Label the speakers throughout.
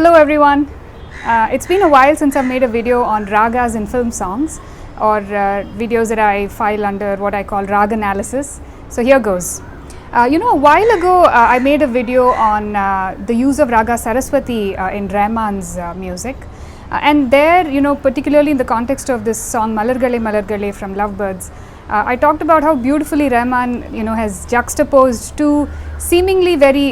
Speaker 1: Hello everyone. It's been a while since I've made a video on ragas in film songs or videos that I file under what I call Raganalysis. So here goes. A while ago I made a video on the use of Raga Saraswati in Rahman's music. And there, particularly in the context of this song Malarodu from Lovebirds, I talked about how beautifully Rahman, has juxtaposed two seemingly very,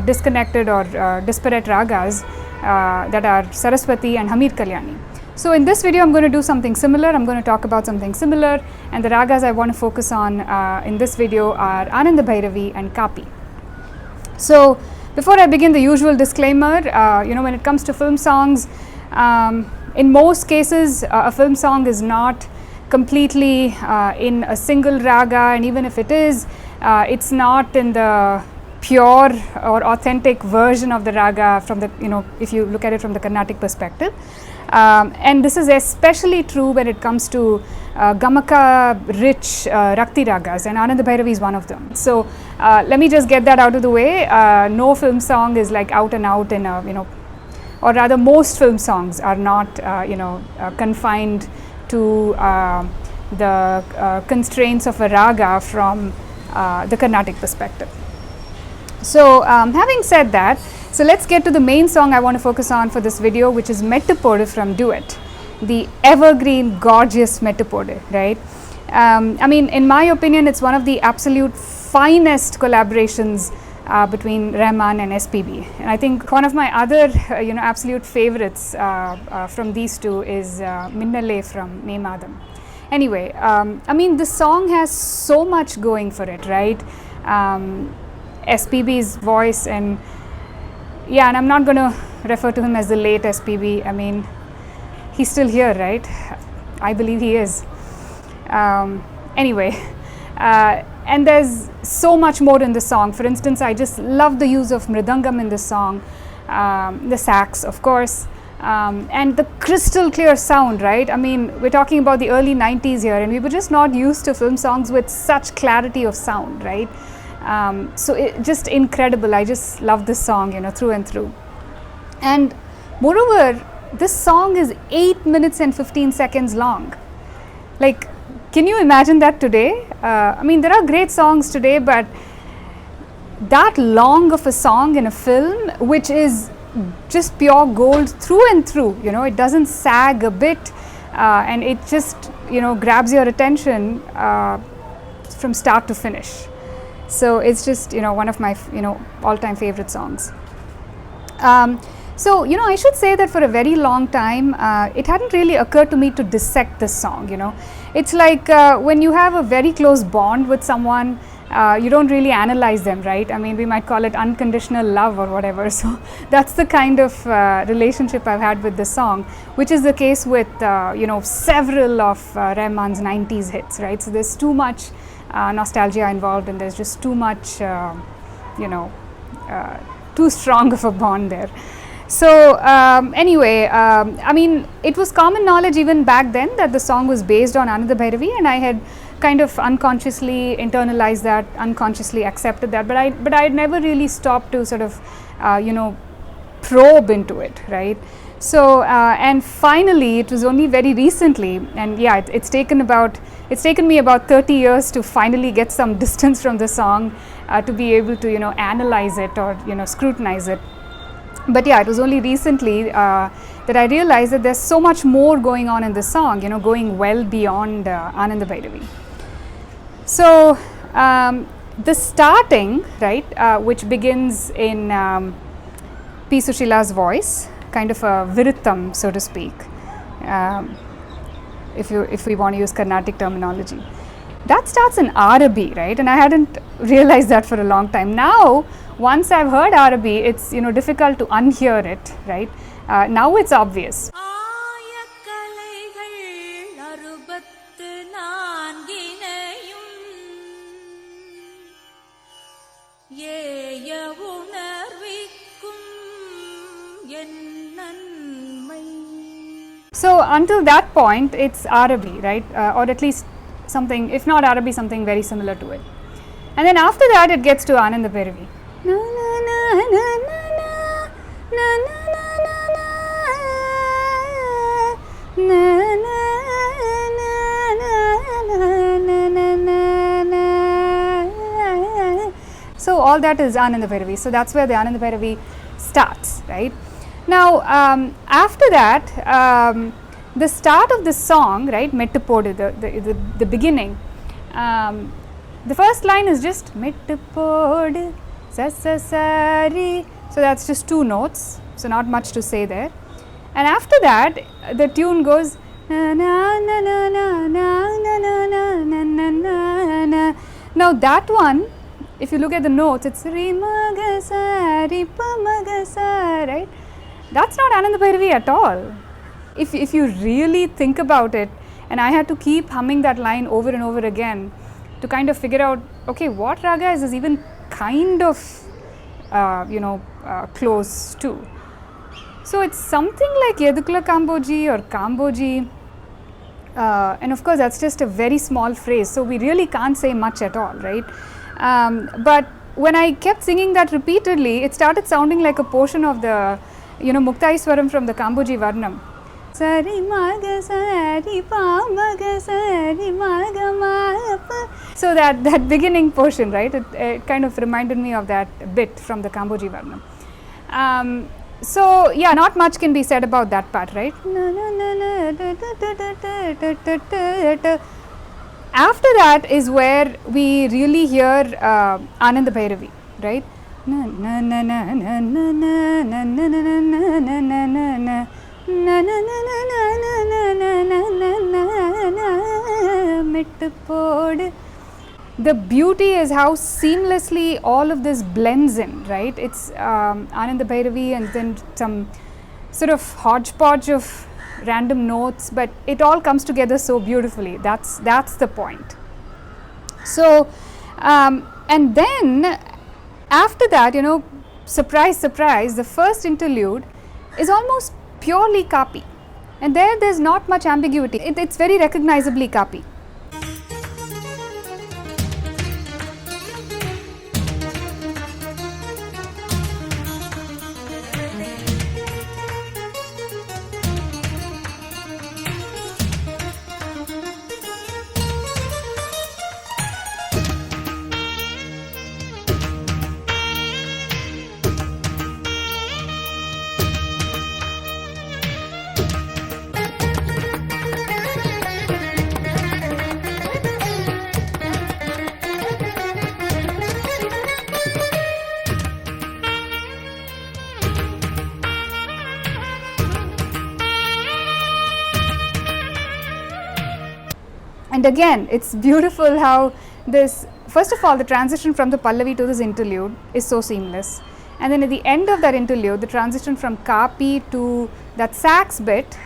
Speaker 1: disconnected or disparate ragas that are Saraswati and Hamid Kalyani. So in this video, I'm going to do something similar. I'm going to talk about something similar, and the ragas I want to focus on in this video are Anandabhairavi and Kapi. So before I begin, the usual disclaimer, when it comes to film songs, in most cases, a film song is not completely in a single raga, and even if it is, it's not in the pure or authentic version of the raga from the, if you look at it from the Carnatic perspective. And this is especially true when it comes to Gamaka rich Rakti ragas, and Anandabhairavi is one of them. So let me just get that out of the way. No film song is like out and out in a, or rather most film songs are not, confined to the constraints of a raga from the Carnatic perspective. So having said that, so let's get to the main song I want to focus on for this video, which is Mettu Podu from Duet, the evergreen, gorgeous Mettu Podu, right? In my opinion, it's one of the absolute finest collaborations between Rahman and SPB. And I think one of my other, absolute favorites from these two is Minnale from Memadam. Anyway, the song has so much going for it, right? SPB's voice, and I'm not going to refer to him as the late SPB. He's still here, right? I believe he is. And there's so much more in the song. For instance, I just love the use of mridangam in the song, the sax, of course, and the crystal clear sound, right? We're talking about the early 90s here, and we were just not used to film songs with such clarity of sound, right? So just incredible. I just love this song, through and through. And moreover, this song is 8 minutes and 15 seconds long. Like, can you imagine that today? There are great songs today, but that long of a song in a film, which is just pure gold through and through, it doesn't sag a bit, and it just, grabs your attention from start to finish. So it's just, one of my, all-time favorite songs. So, I should say that for a very long time, it hadn't really occurred to me to dissect this song, It's like when you have a very close bond with someone, you don't really analyze them, right? We might call it unconditional love or whatever. So that's the kind of relationship I've had with this song, which is the case with, several of Rahman's 90s hits, right? So there's too much nostalgia involved, and there's just too much, too strong of a bond there. So it was common knowledge even back then that the song was based on Anandabhairavi, and I had kind of unconsciously internalized that, unconsciously accepted that, but I had never really stopped to sort of, probe into it, right? So and finally, it was only very recently, and it's taken me about 30 years to finally get some distance from the song to be able to, analyze it or, scrutinize it. But it was only recently that I realized that there's so much more going on in this song, going well beyond Anandabhairavi. So the starting, right, which begins in P. Sushila's voice, kind of a virutam, so to speak, if we want to use Carnatic terminology. That starts in Arabi, right? And I hadn't realized that for a long time. Now, once I've heard Arabi, it's difficult to unhear it, right? Now it's obvious. So until that point, it's Arabi, right? Or at least something, if not Arabi, something very similar to it. And then after that, it gets to Anandabhairavi. all that is Anandabhairavi. So that's where the Anandabhairavi starts, right? Now, after that, the start of the song, right, Mettu Podu, the beginning, the first line is just Mettu Podu, sa sa sa ri. So that's just 2 notes, so not much to say there. And after that, the tune goes na na na na na na na na na na na. Now that one, if you look at the notes, it's Re ma ga sa Re pa ma ga sa, right? That's not Anandabhairavi at all. If you really think about it, and I had to keep humming that line over and over again to kind of figure out, okay, what raga is this even kind of close to. So it's something like Yedukla Kamboji or Kamboji, and of course that's just a very small phrase, so we really can't say much at all, right? But when I kept singing that repeatedly, it started sounding like a portion of the Muktaiswaram from the Kamboji Varnam. Sari maga sari pa maga sari maga ma pa. So that beginning portion, right, it kind of reminded me of that bit from the Kamboji Varnam. So yeah, not much can be said about that part, right? After that is where we really hear Anandabhairavi, right? Na na na na na na na na na na na na na na. Na na na na na na na na na na Mettu Podu. The beauty is how seamlessly all of this blends in, right? It's Anandabhairavi and then some sort of hodgepodge of random notes, but it all comes together so beautifully. That's the point. So and then after that, surprise, surprise, the first interlude is almost purely Kapi, and there's not much ambiguity. It's very recognizably Kapi. And again, it's beautiful how this, first of all, the transition from the Pallavi to this interlude is so seamless. And then at the end of that interlude, the transition from Kapi to that sax bit,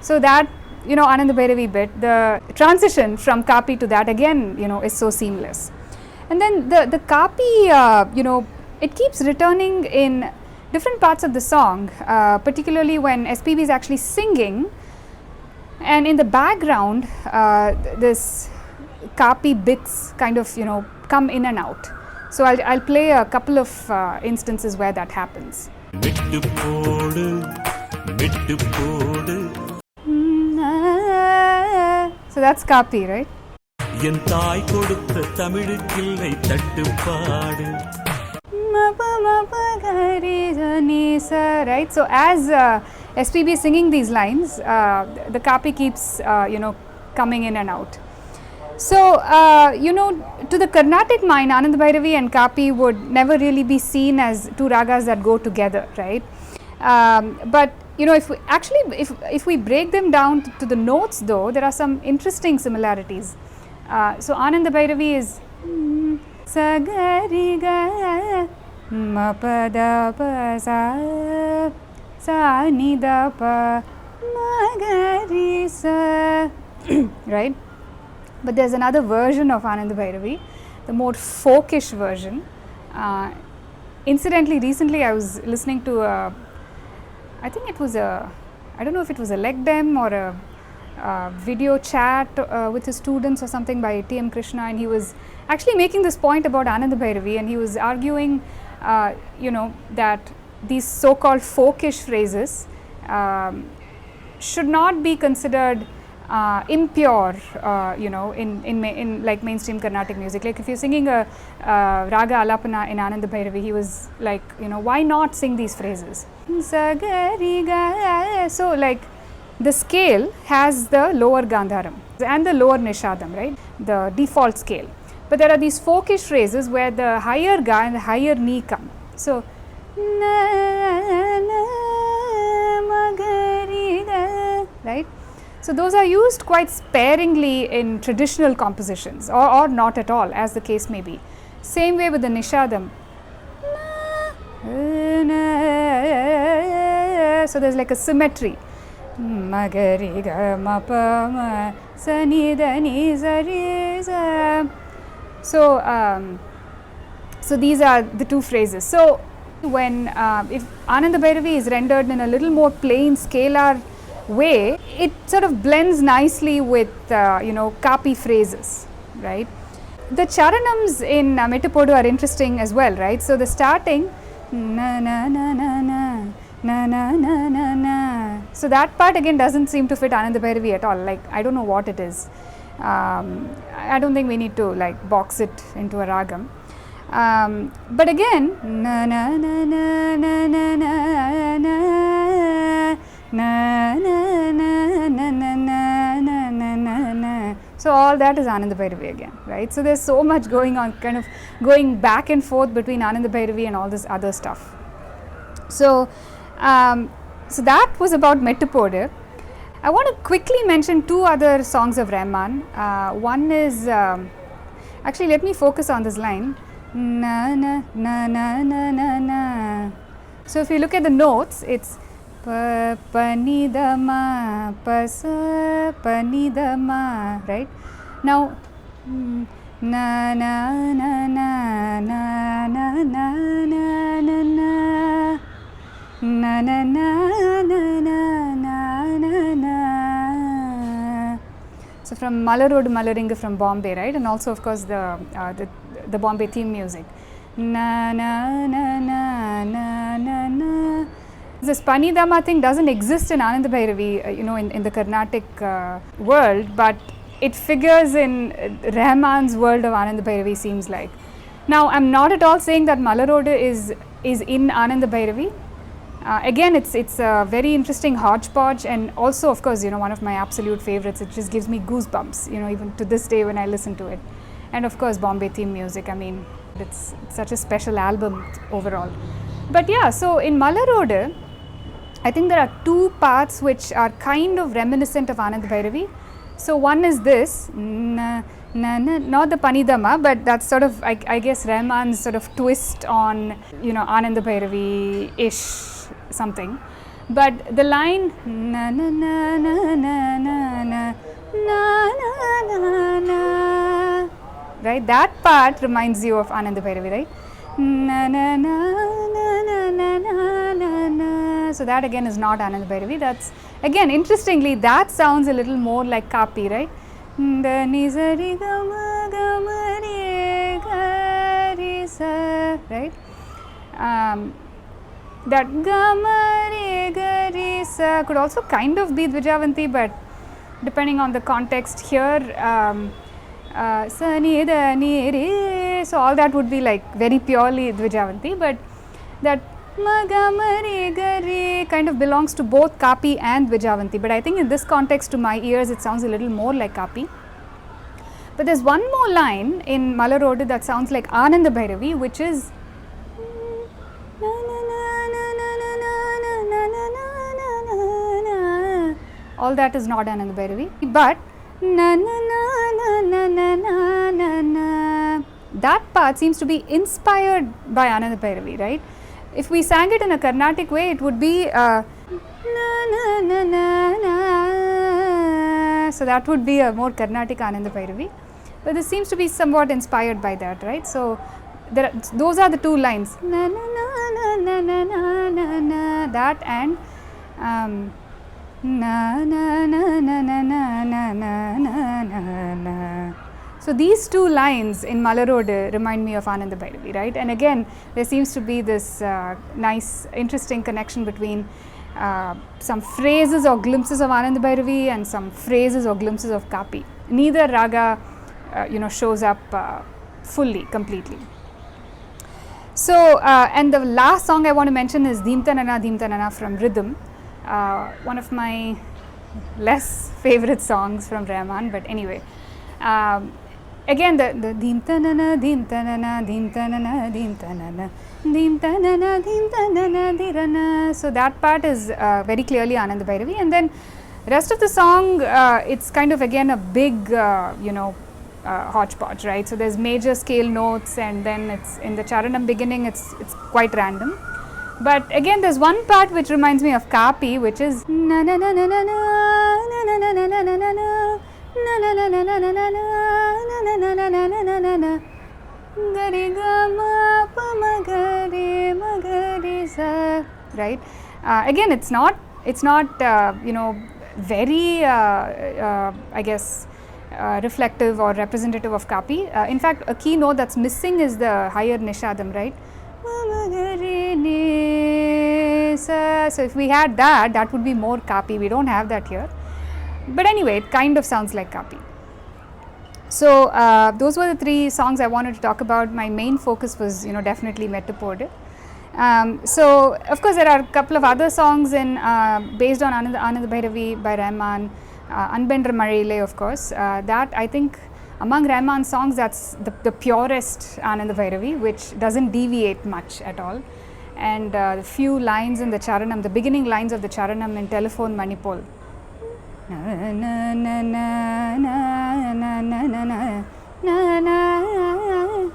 Speaker 1: so that, Anandabhairavi bit, the transition from Kapi to that again, is so seamless. And then the Kapi, it keeps returning in different parts of the song, particularly when SPB is actually singing, and in the background this Kapi bits kind of come in and out. So I'll play a couple of instances where that happens.
Speaker 2: Mettu Podu, Mettu Podu.
Speaker 1: So that's Kapi, right?
Speaker 2: என் தாய் கொடுத்த தமிழுக்கில்லை தட்டுப்பாடு.
Speaker 1: Right, so as SPB is singing these lines, the Kapi keeps coming in and out. So to the Carnatic mind, Anandabhairavi and Kapi would never really be seen as two ragas that go together, right? But if we break them down to the notes, though, there are some interesting similarities. So Anandabhairavi is Sagariga Mapada sa sa ni da pa magari sa, right? But there's another version of Anandabhairavi, the more folkish version. Incidentally, recently I was listening to I think it was I don't know if it was a leg dem or a video chat with his students or something by T.M. Krishna, and he was actually making this point about Anandabhairavi, and he was arguing that these so-called folkish phrases should not be considered impure, in like mainstream Carnatic music. Like if you're singing a Raga Alapana in Anandabhairavi, he was like, why not sing these phrases? So like the scale has the lower Gandharam and the lower Nishadam, right? The default scale. But there are these folkish phrases where the higher Ga and the higher Ni come. So, right? So those are used quite sparingly in traditional compositions, or not at all, as the case may be. Same way with the Nishadam. So there's like a symmetry. So these are the two phrases. So when if Anandabhairavi is rendered in a little more plain scalar way, it sort of blends nicely with Kapi phrases, right? The charanams in Mettu Podu are interesting as well, right? So the starting na na na na na na na na na na. So that part again doesn't seem to fit Anandabhairavi at all. Like I don't know what it is. I don't think we need to like box it into a ragam. But again, na na na na na na na na na na na na na na. So all that is Anandabhairavi again, right? So there's so much going on, kind of going back and forth between Anandabhairavi and all this other stuff. So so that was about Mettu Podu. I want to quickly mention two other songs of Rahman. One is, actually let me focus on this line. Na na na na na na na. So if you look at the notes, it's pa pa ni da ma pa sa pa ni da ma, right? Now na na na na na na na na na na na na na na. So from Malarodu Malaringu from Bombay, right? And also of course the Bombay theme music. Na na na na na na na. This Panidama thing doesn't exist in Anandabhairavi, in the Carnatic world, but it figures in Rahman's world of Anandabhairavi, seems like. Now I'm not at all saying that Malarodu is in Anandabhairavi. Again, it's a very interesting hodgepodge, and also of course one of my absolute favorites. It just gives me goosebumps, even to this day when I listen to it. And of course Bombay theme music, I mean it's such a special album overall. But yeah, so in Malarodu I think there are two parts which are kind of reminiscent of Anandabhairavi. So one is this, na, na, na, not the Panidama, but that's sort of I guess Rahman's sort of twist on Anandabhairavi-ish something. But the line na na na na na na na na na na, right? That part reminds you of Anandabhairavi, right? Na na na na na na na na. So that again is not Anandabhairavi. That's again interestingly that sounds a little more like Kapi, right? Da ni sa ri ga ma re ga ri sa, right? That ga ma re ga ri sa could also kind of be Dvijavanti, but depending on the context here, sa ni da ni re, so all that would be like very purely Dvijavanti, but that ma ga ma re ga re kind of belongs to both Kapi and Dvijavanti. But I think in this context, to my ears, it sounds a little more like Kapi. But there's one more line in Malarodu that sounds like Anandabhairavi, which is all that is not Anandabhairavi, but na na na na na na na na na. That part seems to be inspired by Anandabhairavi, right? If we sang it in a Carnatic way, it would be na na na na na. So that would be a more Carnatic Anandabhairavi. But this seems to be somewhat inspired by that, right? So those are the two lines. Na na na na na na na na na. That and na na na na na na na na na na. So these two lines in Malarodu remind me of Anandabhairavi, right? And again, there seems to be this nice, interesting connection between some phrases or glimpses of Anandabhairavi and some phrases or glimpses of Kapi. Neither raga shows up fully, completely. So, and the last song I want to mention is Dhimtanana, Dhimtanana from Rhythm, one of my less favorite songs from Rahman, but anyway. Again, the Dhimtanana, Dhimtanana, Dhimtanana, Dhimtanana, Dhimtanana, Dhimtanana, Dhirana. So that part is very clearly Anandabhairavi, and then rest of the song, it's kind of again a big, hodgepodge, right? So there's major scale notes, and then it's in the charanam beginning, it's quite random. But again, there's one part which reminds me of Kapi, which is na na na na na na na na na na na na na. Na na na na na na na na na na na na na na gari ga ma pa ma gari ma gari sa, right? Again, it's not very I guess reflective or representative of Kapi. In fact, a key note that's missing is the higher nishadam, right? So if we had that would be more Kapi. We don't have that here. But anyway, it kind of sounds like Kapi. So those were the three songs I wanted to talk about. My main focus was, definitely Mettu Podu. So of course there are a couple of other songs based on Anandabhairavi by Rahman, Anbendra Malarile, of course. That I think among Rahman's songs, that's the purest Anandabhairavi, which doesn't deviate much at all. And the few lines in the charanam, the beginning lines of the charanam in Telephone Manipol.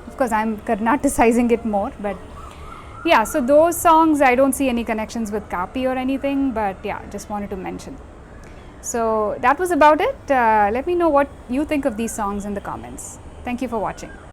Speaker 1: Of course, I'm Karnaticizing it more, but yeah, so those songs I don't see any connections with Kapi or anything, but yeah, just wanted to mention. So that was about it. Let me know what you think of these songs in the comments. Thank you for watching.